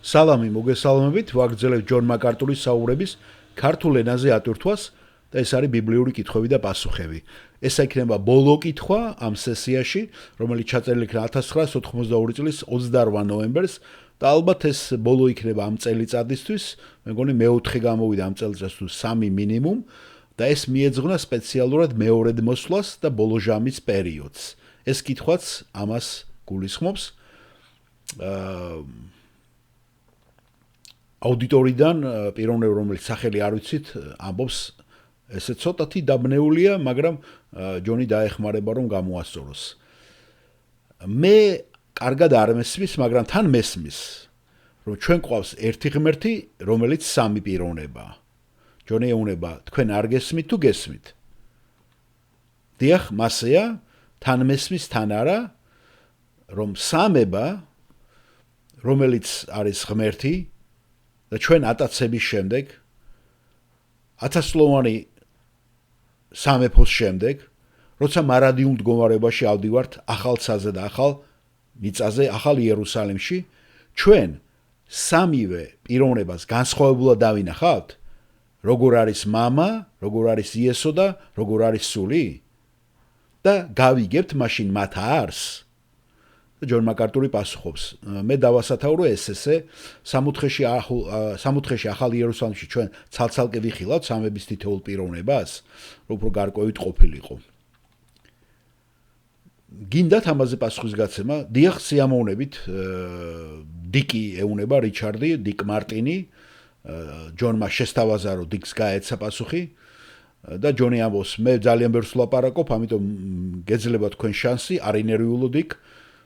სალამი მოგესალმებით, ვაგრძელებთ ჯონ მაკარტურის საუბრების ქართულ ენაზე ატვირთვას და ეს არის ბიბლიური კითხვები და პასუხები. ეს იქნება ბოლო კითხვა ამ სესიაში, რომელიც ჩაწერილი იქნა 1992 წლის 28 ნოემბერს და ალბათ ეს ბოლო იქნება ამ წელიწადისთვის, მე მგონი მეოთხე გამოვიდა ამ წელიწადს 3 მინიმუმ და ეს მიეძღვნა სპეციალურად მეორედ მოსვლას და ბოლო ჟამის პერიოდს. ეს კითხვაც ამას გულისხმობს. აუდიტორიდან პიროვნები, რომელიც სახელი არ ვიცით, ამბობს ესე ცოტათი დაბნეულია, მაგრამ ჯონი დაეხმარება რომ გამოასწოროს. მე კარგად არ მესმის, მაგრამ თან მესმის, რომ ჩვენ ყავს ერთი ღმერთი, რომელიც სამი პიროვნებაა. ჯონი ეუბნება, თქვენ არ გესმით თუ გესმით? დიახ, მასეა, თან მესმის, თან არა, რომ სამება, რომელიც არის ღმერთი და ჩვენ ატაცების შემდეგ, ათასწლოვანი სამეფოს შემდეგ, როცა მარადიულ მდგომარეობაში ავდივართ ახალ ცაზე და ახალ მიწაზე, ახალ იერუსალიმში, ჩვენ სამივე პიროვნებას განსხვავებულად დავინახავთ, როგორ არის მამა, როგორ არის იესო და როგორ არის სული და გავიგებთ მაშინ მათ არს. ჯონ მაკარტური პასუხობს, მე დავასათაურო ესე სამოთხეში ახალ იერუსალიმში ჩვენ ცალ-ცალკე ვიხილავთ სამების თითოეულ პიროვნებას, რომ უფრო გარკვევით ყოფილიყო. გინდათ ამაზე პასუხის გაცემა? დიახ, სიამოვნებით, დიკი ეუნება რიჩარდი, დიკ მარტინი, ჯონმა შესთავაზა, რომ დიკს გაეცა პასუხი და ჯონი ამბობს, მე ძალიან ბევრს ვლაპარაკობ, ამიტომ გეძლება თქვენ შანსი, არ ინერვიულო დიკ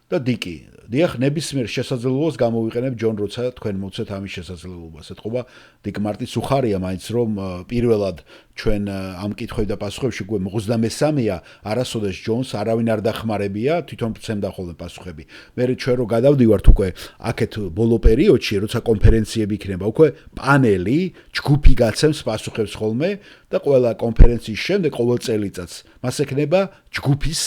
და დიკი. დიახ, ნებისმიერ შესაძლებლობას გამოვიყენებ ჯონ, როცა თქვენ მოცეთ ამის შესაძლებლობას. ეთყობა დიკ მარტინს უხარია მაინც, რომ პირველად ჩვენ ამ კითხვები და პასუხებში გვე 23-ია, არასოდეს ჯონს არავინ არ დახმარებია, თვითონ წემდა ხოლმე პასუხები. მე ჩვენ რო გადავდივართ უკვე აქეთ ბოლო პერიოდში, როცა კონფერენციები იქნება, უკვე პანელი, ჯგუფი გაცემს პასუხებს ხოლმე და ყველა კონფერენციის შემდეგ ყოველ წელიწადს მას ექნება ჯგუფის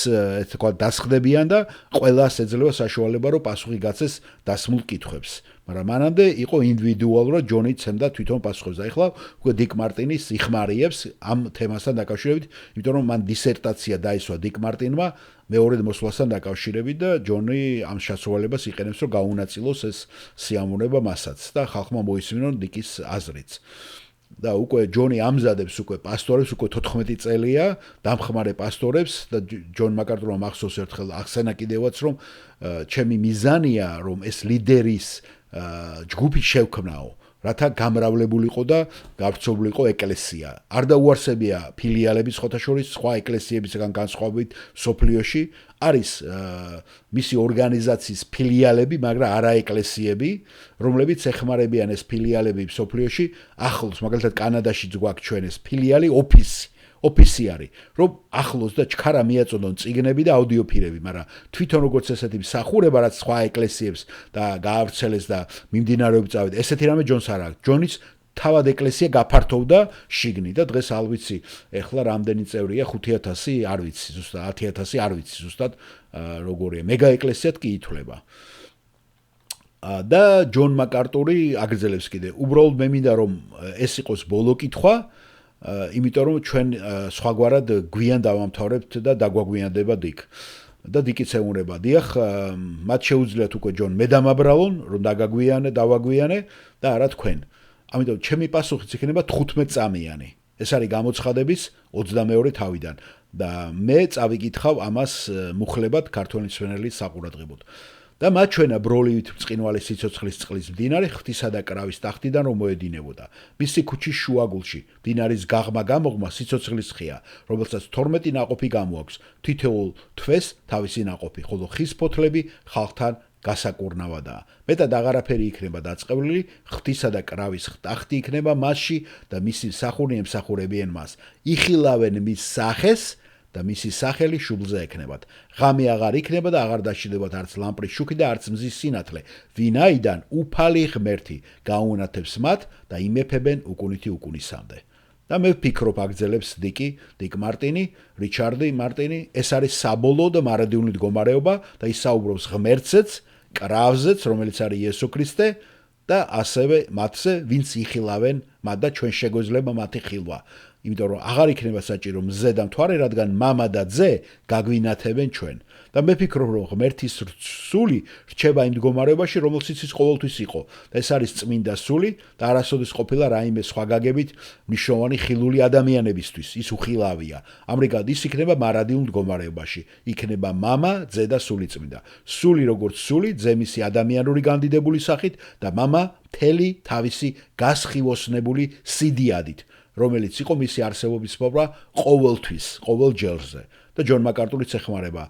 თქვა დასხდებიან და ყველას ეძლევა საშუალება რომ პასუხი გაცეს დასმულ კითხვებს. მაგრამ მანამდე იყო ინდივიდუალურად ჯონი ცემდა თვითონ პასუხებს. და ეხლა უკვე დიკ მარტინის იხმარიებს ამ თემასთან დაკავშირებით, იმიტომ რომ მან დისერტაცია დაისვა დიკ მარტინმა მეორედ მოსვლასთან დაკავშირებით და ჯონი ამ შესაძლებლობას იყენებს რომ გაუნაწილოს ეს სიამოვნება მასაც და ხალხმა მოისმინონ დიკის აზრიც. და უკვე ჯონი ამზადებს უკვე პასტორებს, უკვე 14 წელია, დამხმარე პასტორებს და ჯონ მაკარტურმა მახსოვს ერთხელ ახსენა კიდევაც რომ ჩემი მიზანია რომ ეს ლიდერის ჯგუფი შევქმნაო, რათა გამრავლებულიყო და გავრცობლიყო ეკლესია. არ დაუარსებია ფილიალები ხოთაშორის სხვა ეკლესიებისგან განსხვავებით სოფლიოში, არის მისი ორგანიზაციის ფილიალები, მაგრამ არა ეკლესიები, რომლებიც ეხმარებიან ეს ფილიალები სოფლიოში. ახლოს, მაგალითად კანადაშიც გვაქვს ჩვენ ეს ფილიალი ოფისი არის, რომ ახლოს და ჩქარა მიაწოდონ წიგნები და აუდიოფირები, მაგრამ თვითონ როგორც ესეთი მსახურება, რაც სხვა ეკლესიებს და გაავრცელეს და მიმდინარეობებს წავიდა, ესეთი რამე ჯონს არ აქვს. ჯონის თავად ეკლესია გაფართოვდა შიგნით და დღეს არ ვიცი, ეხლა რამდენი წევრია, 5000 არ ვიცი, ზუსტად 10000 არ ვიცი, ზუსტად როგორია. მეგა ეკლესიად კი ითვლება. და ჯონ მაკარტური აგრძელებს კიდე. უბრალოდ მე მინდა რომ ეს იყოს ბოლო კითხვა, იმიტომ რომ ჩვენ სხვაგვარად გვიან დავამთავრებთ და დაგვაგვიანდება დიკ. და დიკიც ეუბნება, დიახ, მათ შეუძლიათ უკვე ჯონ მე დამაბრალონ, რომ დავაგვიანე და არა თქვენ. ამიტომ ჩემი პასუხიც იქნება 15 წამიანი. ეს არის გამოცხადების 22 თავიდან და მე წავიკითხავ ამას მუხლებად ქართველი მსვენელის საყურადღებოდ. და მათ ჩვენა ბროლივით ბრწყინვალე სიცოცხლის წყლის მდინარე ღვთისა და კრავის ტახტიდან რომ მოედინებოდა. მისი ქუჩის შუაგულში მდინარის გაღმა გამოღმა სიცოცხლის ხეა, რომელსაც 12 ნაყოფი გამოაქვს, თითოეულ თვეს თავისი ნაყოფი, ხოლო ხის ფოთლები ხალხთან გასაკურნავადაა. მეტად აღარაფერი იქნება დაწყევლილი, ღვთისა და კრავის ტახტი იქნება მასში და მისი მსახურნი ემსახურებიან მას. იხილავენ მის სახეს და მისი სახელი შუბლზე ექნებათ. ღამე აღარ იქნება და აღარ დაშიდებათ არც ლამპრის შუქი და არც მზის სინათლე, ვინაიდან უფალი ღმერთი გაუნათებს მათ და იმეფებენ უკუნითი უკუნისამდე. და მე ვფიქრობ აგრძელებს დიკ მარტინი, რიჩარდი მარტინი, ეს არის საბოლოო და მარადიული მდგომარეობა და ის საუბრობს ღმერთზეც, კრავზეც, რომელიც არის იესო ქრისტე და ასევე მათზე, ვინც იხილავენ მათ და ჩვენ შეგვეძლება მათი ხილვა. იმიტომ რომ აღარ იქნება საჭირო მზე და მთვარე, რადგან მამა და ძე გაგვინათებენ ჩვენ. და მე ფიქრობ, რომ ღმერთის სული რჩება იმ მდგომარეობაში, რომელშიც ის ყოველთვის იყო. და ეს არის წმინდა სული და არასოდეს ყოფილა რაიმე სხვა გაგებით მნიშვნელოვანი ხილული ადამიანებისთვის. ის უხილავია. ამრიგად ის იქნება მარადილ მდგომარეობაში. იქნება მამა, ძე და სული წმინდა. სული როგორც სული, ძე მისი ადამიანური განდიდებული სახით და მამა მთელი თავისი გასხივოსნებული სიდიადით, რომელიც იყო მისი არსებობის პოვა ყოველთვის, ყოველ ჯერზე. და ჯონ მაკარტურიც ეხმარება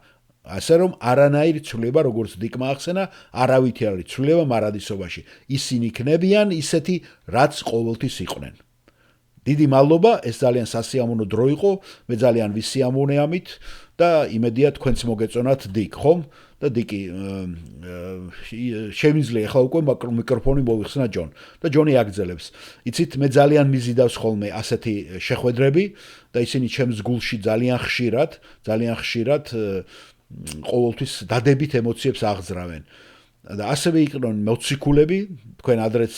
ასე რომ არანაირი ცვლილება როგორც დიკმა ახსენა, არავითი არ არის ცვლილება მარადისობაში. ისინი იქნებიან ისეთი, რაც ყოველთვის იყვნენ. დიდი მადლობა, ეს ძალიან სასიამოვნო დრო იყო, მე ძალიან ვისიამოვნე ამით და იმედია თქვენც მოგეწონათ დიკ, ხომ? და დიკი შემიძლია ახლა უკვე მიკროფონი მოვიხსნა ჯონ და ჯონი აგრძელებს. იცით, მე ძალიან მიზიდავს ხოლმე ასეთი შეხვედრები და ისინი ჩემს გულში ძალიან ხშირად ყოველთვის დადებით ემოციებს აღძრავენ. და ასევე იყვნენ მოციქულები, თქვენ ადრეც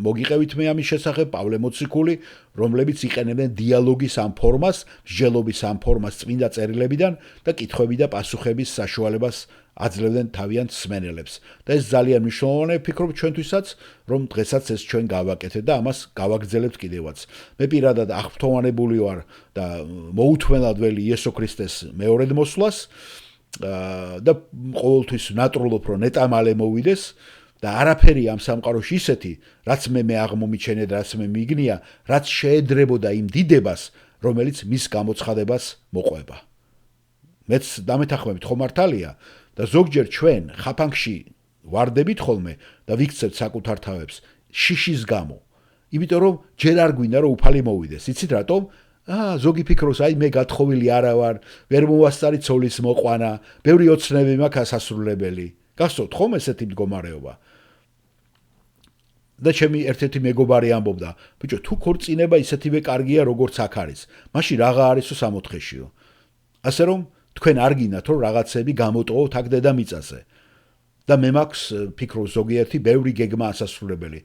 მოგიყევით მე ამის შესახებ, პავლე მოციქული, რომლებიც იყენებენ დიალოგის ამ ფორმას, მსჯელობის ამ ფორმას წმინდა წერილებიდან და კითხვები და პასუხების საშუალებას აძლევდნენ თავიანთ მსმენელებს. და ეს ძალიან მნიშვნელოვანია, ფიქრობ ჩვენთვისაც, რომ დღესაც ეს ჩვენ გავაკეთეთ და ამას გავაგრძელებთ კიდევაც. მე პირადად აღფრთოვანებული ვარ და მოუთმენლად ველი იესო ქრისტეს მეორედ მოსვლას. და ყოველთვის ნატრულობ რომ ნეტა მალე მოვიდეს და არაფერი ამ სამყაროში ისეთი, რაც მე აღმომიჩენე და რაც მე მიგნია, რაც შეედრებოდა იმ დიდებას, რომელიც მის გამოცხადებას მოყვება. მეც დამეთანხმებით ხო მართალია და ზოგჯერ ჩვენ ხაფანგში ვარდებით ხოლმე და ვიქცევთ საკუთარ თავებს შიშის გამო. იმიტომ რომ ჯერ არ გვინდა რომ უფალი მოვიდეს. იცით რატომ? ზოგი ფიქრობს, აი მე გათხოვილი არა ვარ, ვერ მოვასწარი ცოლის მოყვანა, ბევრი ოცნები მაქვს ასასრულებელი. გახსოვთ ხომ ესეთი მდგომარეობა? და ჩემი ერთ-ერთი მეგობარი ამბობდა, ბიჭო, თუ ქორწინება ისეთივე კარგია, როგორც აქ არის, მაშინ რაღა არისო სამოთხეშიო. ასე რომ თქვენ არ გინდათ რომ რაღაცები გამოტოვოთ აქ დედამიწაზე. და მე მაქვს ფიქრობ ზოგიერთი ბევრი გეგმა ასასრულებელი.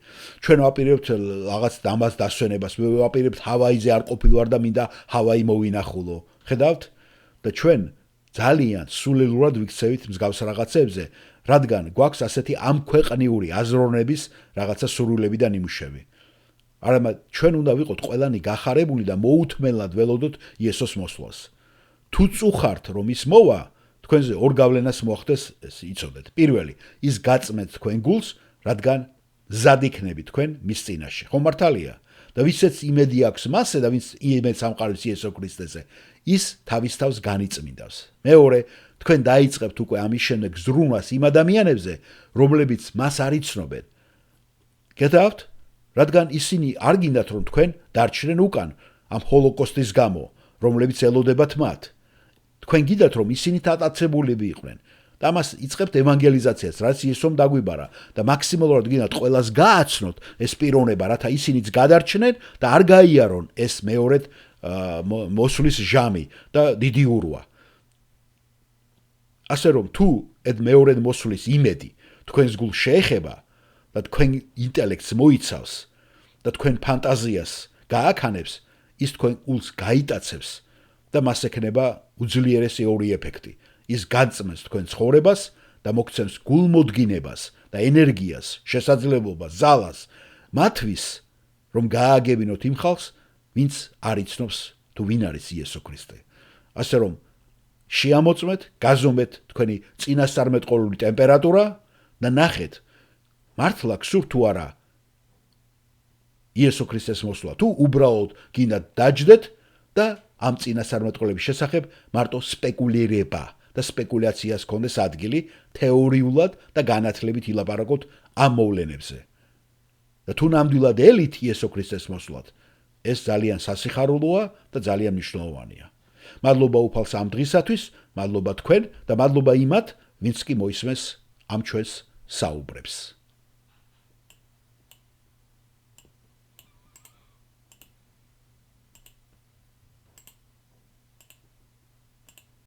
ჩვენ ვაპირებთ რაღაც ამას დასვენებას, მე ვაპირებთ ჰავაიზე არ ყოფილვარ და მინდა ჰავაი მოვინახულო. ხედავთ? და ჩვენ ძალიან სულელურად ვიქცევით მსგავს რაღაცებზე, რადგან გვაქვს ასეთი ამქვეყნიური აზროვნების რაღაცა სურვილები და ნიმუშები. არამედ ჩვენ უნდა ვიყოთ ყველანი გახარებული და მოუთმენლად ველოდოთ იესოს მოსვლას. თუ წუხართ რომ ის მოვა, თქვენზე ორ გავლენას მოახდეს, ეს იცოდეთ. პირველი, ის გაწმეთ თქვენ გულს, რადგან მზად იქნებით თქვენ მის წინაშე. ხო მართალია? და ვისაც იმედი აქვს მასზე და ვინც იმედს ამყარებს იესო ქრისტეზე, ის თავის თავს განიწმინდავს. მეორე, თქვენ დაიწყებთ უკვე ამის შემდეგ ზრუნვას იმ ადამიანებზე, რომლებიც მას არ იცნობენ. გეტყვით? რადგან ისინი არ გინდათ რომ თქვენ დარჩნენ უკან ამ ჰოლოკოსტის გამო, რომლებიც ელოდებათ მათ. თქვენ გიდათ რომ ისინი დატაცებულები იყვნენ და ამას იწყებთ ევანგელიზაციას, რაც იესომ დაგვიბარა და მაქსიმალურად გინდათ ყველას გააცნოთ ეს პიროვნება, რათა ისინიც გადარჩნენ და არ გაიარონ ეს მეორედ მოსვლის ჟამი და დიდი ურვა. ასე რომ თუ ედ მეორედ მოსვლის იმედი თქვენს გულს შეეხება და თქვენ ინტელექტს მოიცავს და თქვენ ფანტაზიას გააქანებს, ის თქვენ გულს გაიტაცებს და მას ექნება უძლიერესი ორი ეფექტი. ის განწმენს თქვენ ცხოვრებას და მოგცემს გულმოდგინებას და ენერგიას, შესაძლებლობას, ძალას მათთვის, რომ გააგებინოთ იმ ხალხს, ვინც არ იცნობს თუ ვინ არის იესო ქრისტე. ასე რომ შეამოწმეთ, გაზომეთ თქვენი წინასწარმეტყველური ტემპერატურა და ნახეთ, მართლა გსურთ თუ არა იესო ქრისტეს მოსვლა, თუ უბრალოდ გინდათ დაჯდეთ და ამ წინასწარმეტყველების შესახებ მარტო სპეკულირება და სპეკულაციას კონდეს ადგილი თეორიულად და განათლებით ილაპარაკოთ ამ მოვლენებზე. და თუ ნამდვილად ელით იესო ქრისტეს მოსვლად, ეს ძალიან სასიხარულოა და ძალიან მნიშვნელოვანია. მადლობა უფალს ამ დღისათვის, მადლობა თქვენ და მადლობა იმათ, ვინც კი მოისმენს ამ ჩვენს საუბრებს.